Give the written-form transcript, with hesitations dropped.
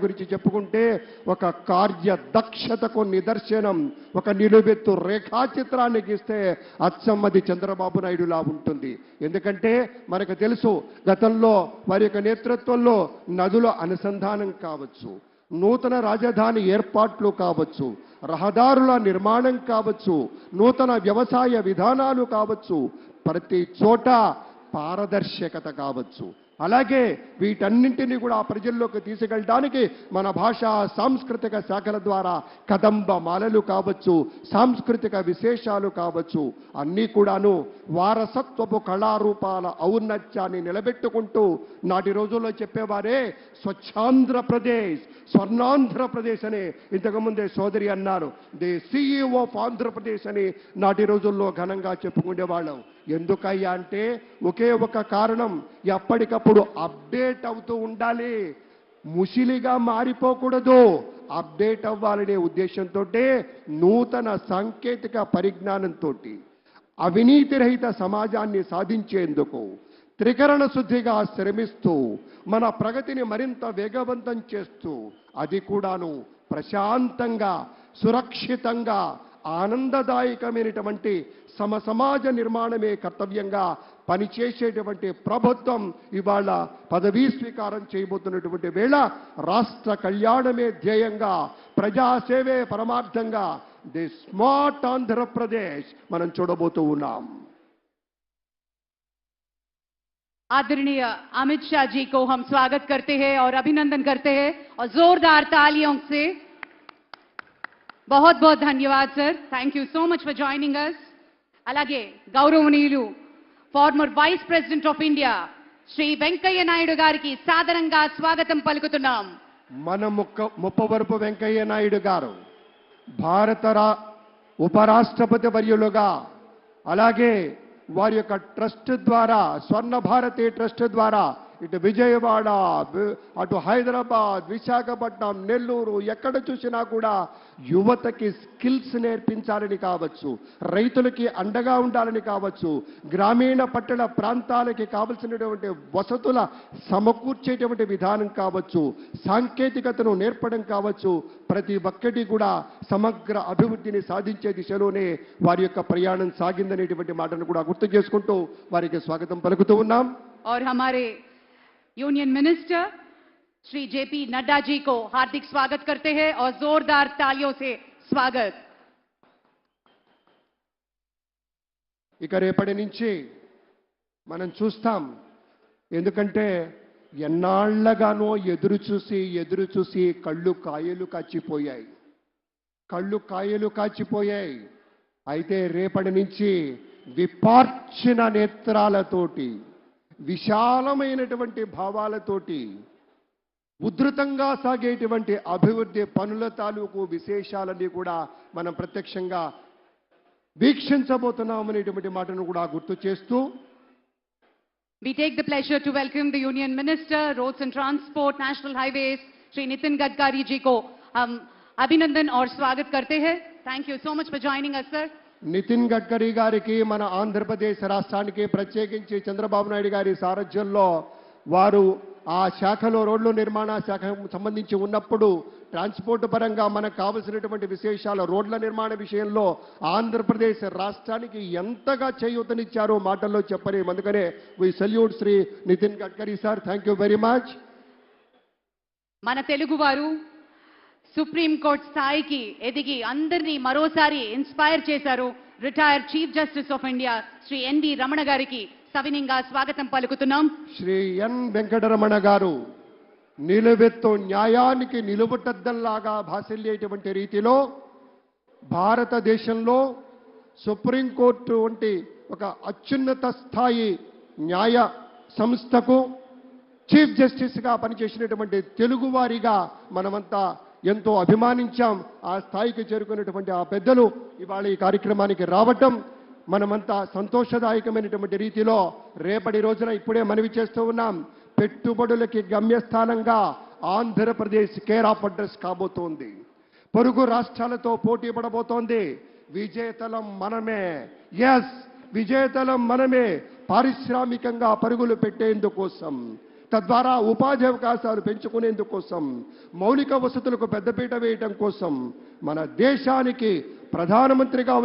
గురించి చెప్పుకుంటే ఒక కార్యదక్షతకు నిదర్శనం, ఒక నిలువెత్తు రేఖాచిత్రాన్ని గీస్తే అచ్చమ్మది చంద్రబాబు నాయుడులా ఉంటుంది. ఎందుకంటే మనకు తెలుసు, గతంలో వారి యొక్క నేతృత్వంలో నదుల అనుసంధానం కావచ్చు, నూతన రాజధాని ఏర్పాట్లు కావచ్చు, రహదారుల నిర్మాణం కావచ్చు, నూతన వ్యవసాయ విధానాలు కావచ్చు, ప్రతి చోట పారదర్శకత కావచ్చు. అలాగే వీటన్నింటినీ కూడా ప్రజల్లోకి తీసుకెళ్ళడానికి మన భాషా సాంస్కృతిక శాఖల ద్వారా కదంబ మాలలు కావచ్చు, సాంస్కృతిక విశేషాలు కావచ్చు, అన్నీ కూడాను వారసత్వపు కళారూపాల ఔన్నత్యాన్ని నిలబెట్టుకుంటూ నాటి రోజుల్లో చెప్పేవారే స్వచ్ఛాంధ్రప్రదేశ్, స్వర్ణాంధ్రప్రదేశ్ అని ఇంతకుముందే సోదరి అన్నారు. ది CEO ఆఫ్ ఆంధ్రప్రదేశ్ అని నాటి రోజుల్లో ఘనంగా చెప్పుకునేవాళ్ళం. ఎందుకయ్యా అంటే ఒకే ఒక కారణం, ఎప్పటికప్పుడు అప్డేట్ అవుతూ ఉండాలి, ముసిలిగా మారిపోకూడదు. అప్డేట్ అవ్వాలనే ఉద్దేశంతో నూతన సాంకేతిక పరిజ్ఞానంతో అవినీతి రహిత సమాజాన్ని సాధించేందుకు త్రికరణ శుద్ధిగా శ్రమిస్తూ మన ప్రగతిని మరింత వేగవంతం చేస్తూ, అది కూడాను ప్రశాంతంగా, సురక్షితంగా, ఆనందదాయకమైనటువంటి సమాజ నిర్మాణమే కర్తవ్యంగా పనిచేసేటువంటి ప్రభుత్వం ఇవాళ పదవీ స్వీకారం చేయబోతున్నటువంటి వేళ రాష్ట్ర కళ్యాణమే ధ్యేయంగా, ప్రజాసేవే పరమార్థంగా ది స్మార్ట్ ఆంధ్రప్రదేశ్ మనం చూడబోతూ ఉన్నాం. आदरणीय अमित शाह जी को हम स्वागत करते हैं और अभिनंदन करते हैं और जोरदार तालियों से बहुत बहुत धन्यवाद sir. Thank you so much for joining us. అలాగే గౌరవనీయులు former vice president of India Shri Venkaiah Naidu గారికి సాదరంగా స్వాగతం పలుకుతున్నాం. మన ముప్పవరపు వెంకయ్య నాయుడు గారు భారత ఉపరాష్ట్రపతి వర్యులుగా, అలాగే వారి యొక్క ట్రస్ట్ ద్వారా, స్వర్ణ భారతి ట్రస్ట్ ద్వారా ఇటు విజయవాడ, అటు హైదరాబాద్, విశాఖపట్నం, నెల్లూరు, ఎక్కడ చూసినా కూడా యువతకి స్కిల్స్ నేర్పించాలని కావచ్చు, రైతులకి అండగా ఉండాలని కావచ్చు, గ్రామీణ పట్టణ ప్రాంతాలకి కావలసినటువంటి వసతుల సమకూర్చేటువంటి విధానం కావచ్చు, సాంకేతికతను నేర్పడం కావచ్చు, ప్రతి ఒక్కటి కూడా సమగ్ర అభివృద్ధిని సాధించే దిశలోనే వారి యొక్క ప్రయాణం సాగిందనేటువంటి మాటను కూడా గుర్తు చేసుకుంటూ వారికి స్వాగతం పలుకుతూ ఉన్నాం. और हमारे यूनियन मिनिस्टर श्री जेपी नड्डा जी को हार्दिक स्वागत करते हैं और जोरदार तालियों से स्वागत. ఇక రేపటి నుంచి మనం చూస్తాం, ఎందుకంటే ఎన్నాళ్లగానో ఎదురు చూసి కళ్ళు కాయలు కాచిపోయాయి. అయితే రేపటి నుంచి విపార్చిన నేత్రాలతోటి, విశాలమైనటువంటి భావాలతోటి ఉధృతంగా సాగేటువంటి అభివృద్ధి పనుల తాలూకు విశేషాలన్నీ కూడా మనం ప్రత్యక్షంగా వీక్షించబోతున్నామనేటువంటి మాటను కూడా గుర్తు చేస్తూ, We take the pleasure to welcome the Union Minister, Roads and Transport, National Highways, Shri Nitin Gadkari ji को हम अभिनंदन और स्वागत करते हैं. Thank you so much for joining us, sir. Nitin Gadkari గారికి, మన ఆంధ్రప్రదేశ్ రాష్ట్రానికి ప్రత్యేకించి చంద్రబాబు నాయుడు గారి సారథ్యంలో వారు ఆ శాఖలో, రోడ్లు నిర్మాణ శాఖకు సంబంధించి ఉన్నప్పుడు ట్రాన్స్పోర్ట్ పరంగా మనకు కావలసినటువంటి విశేషాలు, రోడ్ల నిర్మాణ విషయంలో ఆంధ్రప్రదేశ్ రాష్ట్రానికి ఎంతగా చేయూతనిచ్చారో మాటల్లో చెప్పలేము. అందుకనే we salute Shri Nitin Gadkari sir. Thank you very much. మన తెలుగు వారు సుప్రీం కోర్టు స్థాయికి ఎదిగి అందరినీ మరోసారి ఇన్స్పైర్ చేశారు. Retired chief justice of India Shri N V Ramana గారికి సవినీయంగా స్వాగతం పలుకుతున్నాం. శ్రీ ఎన్ వెంకటరమణ గారు నిలువెత్తు న్యాయానికి నిలువుటద్దల్లాగా భాసిల్లేటువంటి రీతిలో భారతదేశంలో సుప్రీంకోర్టు వంటి ఒక అత్యున్నత స్థాయి న్యాయ సంస్థకు చీఫ్ జస్టిస్గా పనిచేసినటువంటి తెలుగువారిగా మనమంతా ఎంతో అభిమానించాం. ఆ స్థాయికి చేరుకున్నటువంటి ఆ పెద్దలు ఇవాళ ఈ కార్యక్రమానికి రావటం మనమంతా సంతోషదాయకమైనటువంటి రీతిలో రేపటి రోజున ఇప్పుడే మనవి చేస్తూ ఉన్నాం. పెట్టుబడులకి గమ్యస్థానంగా ఆంధ్రప్రదేశ్ కేర్ ఆఫ్ అడ్రస్ కాబోతోంది. పొరుగు రాష్ట్రాలతో పోటీ పడబోతోంది. విజేతలం మనమే. ఎస్, విజేతలం మనమే. పారిశ్రామికంగా పరుగులు పెట్టేందుకోసం, తద్వారా ఉపాధి అవకాశాలు పెంచుకునేందుకు కోసం, మౌలిక వసతులకు పెద్దపీట వేయడం కోసం మన దేశానికి ప్రధానమంత్రిగా ఉన్న